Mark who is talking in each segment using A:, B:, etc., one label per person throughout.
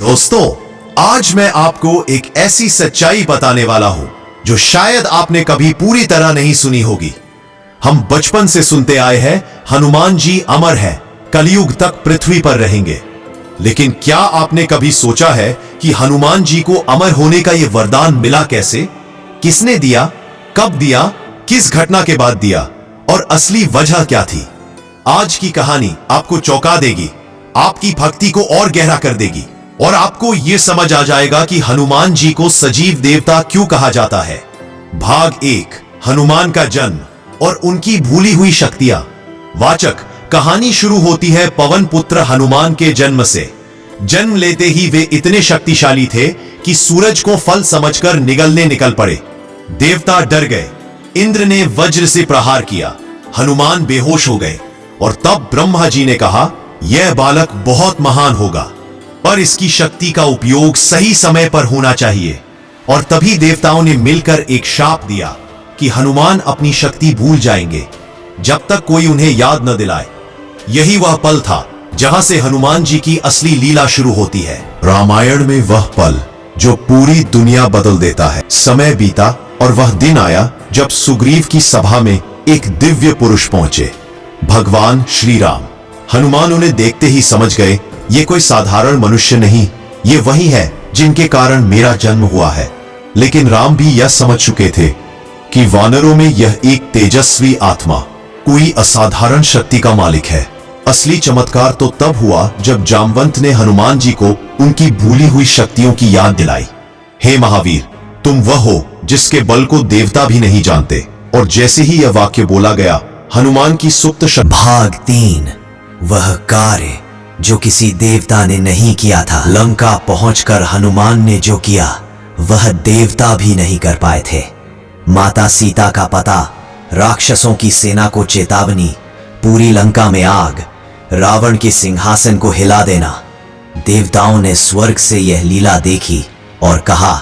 A: दोस्तों, आज मैं आपको एक ऐसी सच्चाई बताने वाला हूं जो शायद आपने कभी पूरी तरह नहीं सुनी होगी। हम बचपन से सुनते आए हैं हनुमान जी अमर हैं, कलयुग तक पृथ्वी पर रहेंगे। लेकिन क्या आपने कभी सोचा है कि हनुमान जी को अमर होने का यह वरदान मिला कैसे? किसने दिया, कब दिया, किस घटना के बाद दिया और असली वजह क्या थी? आज की कहानी आपको चौंका देगी, आपकी भक्ति को और गहरा कर देगी और आपको यह समझ आ जाएगा कि हनुमान जी को सजीव देवता क्यों कहा जाता है। भाग 1, हनुमान का जन्म और उनकी भूली हुई शक्तियां। वाचक, कहानी शुरू होती है पवन पुत्र हनुमान के जन्म से। जन्म लेते ही वे इतने शक्तिशाली थे कि सूरज को फल समझकर निगलने निकल पड़े। देवता डर गए, इंद्र ने वज्र से प्रहार किया, हनुमान बेहोश हो गए और तब ब्रह्मा जी ने कहा, यह बालक बहुत महान होगा, पर इसकी शक्ति का उपयोग सही समय पर होना चाहिए। और तभी देवताओं ने मिलकर एक शाप दिया कि हनुमान अपनी शक्ति भूल जाएंगे जब तक कोई उन्हें याद न दिलाए। यही वह पल था जहां से हनुमान जी की असली लीला शुरू होती है। रामायण में वह पल जो पूरी दुनिया बदल देता है। समय बीता और वह दिन आया जब सुग्रीव की सभा में एक दिव्य पुरुष पहुंचे, भगवान श्री राम। हनुमान उन्हें देखते ही समझ गए, ये कोई साधारण मनुष्य नहीं, ये वही है जिनके कारण मेरा जन्म हुआ है। लेकिन राम भी यह समझ चुके थे कि वानरों में यह एक तेजस्वी आत्मा कोई असाधारण शक्ति का मालिक है। असली चमत्कार तो तब हुआ जब जामवंत ने हनुमान जी को उनकी भूली हुई शक्तियों की याद दिलाई। हे महावीर, तुम वह हो जिसके बल को देवता भी नहीं जानते। और जैसे ही यह वाक्य बोला गया, हनुमान की सुप्त
B: भाग 3, वह कार्य जो किसी देवता ने नहीं किया था। लंका पहुंचकर हनुमान ने जो किया वह देवता भी नहीं कर पाए थे। माता सीता का पता, राक्षसों की सेना को चेतावनी, पूरी लंका में आग, रावण के सिंहासन को हिला देना। देवताओं ने स्वर्ग से यह लीला देखी और कहा,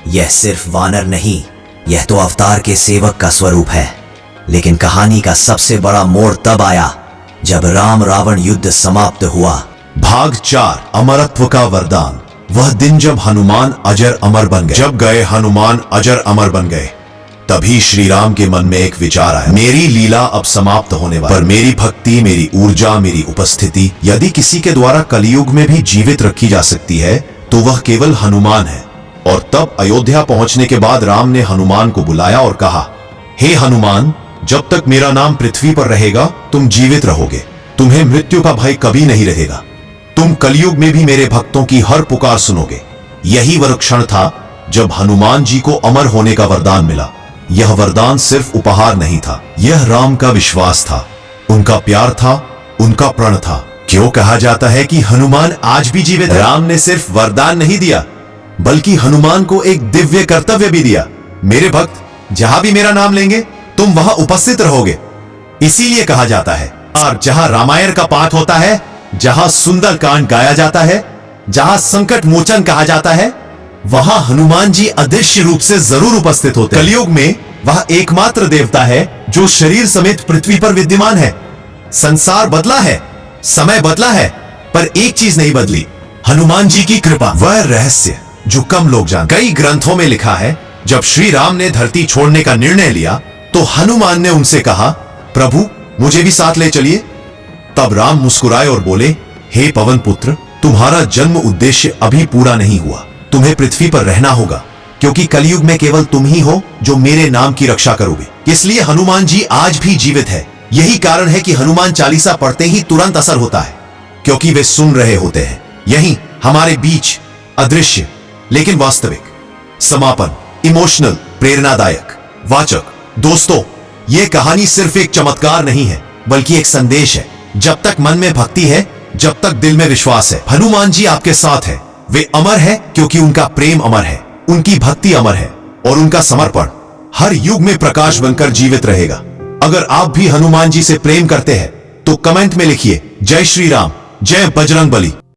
B: यह सिर्फ वानर नहीं, यह तो अवतार के सेवक का स्वरूप है। लेकिन कहानी का सबसे बड़ा मोड़ तब आया जब राम रावण युद्ध समाप्त हुआ।
A: भाग 4, अमरत्व का वरदान। वह दिन जब हनुमान अजर अमर बन गए। जब गए हनुमान अजर अमर बन गए, तभी श्री राम के मन में एक विचार आया, मेरी लीला अब समाप्त होने वाली, पर मेरी भक्ति, मेरी ऊर्जा, मेरी उपस्थिति यदि किसी के द्वारा कलयुग में भी जीवित रखी जा सकती है तो वह केवल हनुमान है। और तब अयोध्या पहुंचने के बाद राम ने हनुमान को बुलाया और कहा, हे हनुमान, जब तक मेरा नाम पृथ्वी पर रहेगा तुम जीवित रहोगे, तुम्हें मृत्यु का भय कभी नहीं रहेगा, तुम कलयुग में भी मेरे भक्तों की हर पुकार सुनोगे। यही वह क्षण था जब हनुमान जी को अमर होने का वरदान मिला। यह वरदान सिर्फ उपहार नहीं था, यह राम का विश्वास था, उनका प्यार था, उनका प्रण था। क्यों कहा जाता है कि हनुमान आज भी जीवित है? राम ने सिर्फ वरदान नहीं दिया, बल्कि हनुमान को एक दिव्य कर्तव्य भी दिया। मेरे भक्त जहां भी मेरा नाम लेंगे तुम वहां उपस्थित रहोगे। इसीलिए कहा जाता है, और जहां रामायण का पाठ होता है, जहां सुंदर कांड गाया जाता है, जहां संकट मोचन कहा जाता है, वहां हनुमान जी अदृश्य रूप से जरूर उपस्थित होते हैं। कलयुग में वह एकमात्र देवता है जो शरीर समेत पृथ्वी पर विद्यमान है। संसार बदला है, समय बदला है, पर एक चीज नहीं बदली, हनुमान जी की कृपा। वह रहस्य जो कम लोग जानते। कई ग्रंथों में लिखा है, जब श्री राम ने धरती छोड़ने का निर्णय लिया तो हनुमान ने उनसे कहा, प्रभु मुझे भी साथ ले चलिए। तब राम मुस्कुराए और बोले, हे पवन पुत्र, तुम्हारा जन्म उद्देश्य अभी पूरा नहीं हुआ, तुम्हें पृथ्वी पर रहना होगा, क्योंकि कलयुग में केवल तुम ही हो जो मेरे नाम की रक्षा करोगे। इसलिए हनुमान जी आज भी जीवित है। यही कारण है कि हनुमान चालीसा पढ़ते ही तुरंत असर होता है, क्योंकि वे सुन रहे होते हैं। यही हमारे बीच अदृश्य लेकिन वास्तविक। समापन, इमोशनल, प्रेरणादायक। वाचक, दोस्तों, यह कहानी सिर्फ एक चमत्कार नहीं है, बल्कि एक संदेश है। जब तक मन में भक्ति है, जब तक दिल में विश्वास है, हनुमान जी आपके साथ है। वे अमर है क्योंकि उनका प्रेम अमर है, उनकी भक्ति अमर है और उनका समर्पण हर युग में प्रकाश बनकर जीवित रहेगा। अगर आप भी हनुमान जी से प्रेम करते हैं तो कमेंट में लिखिए, जय श्री राम, जय बजरंग बली।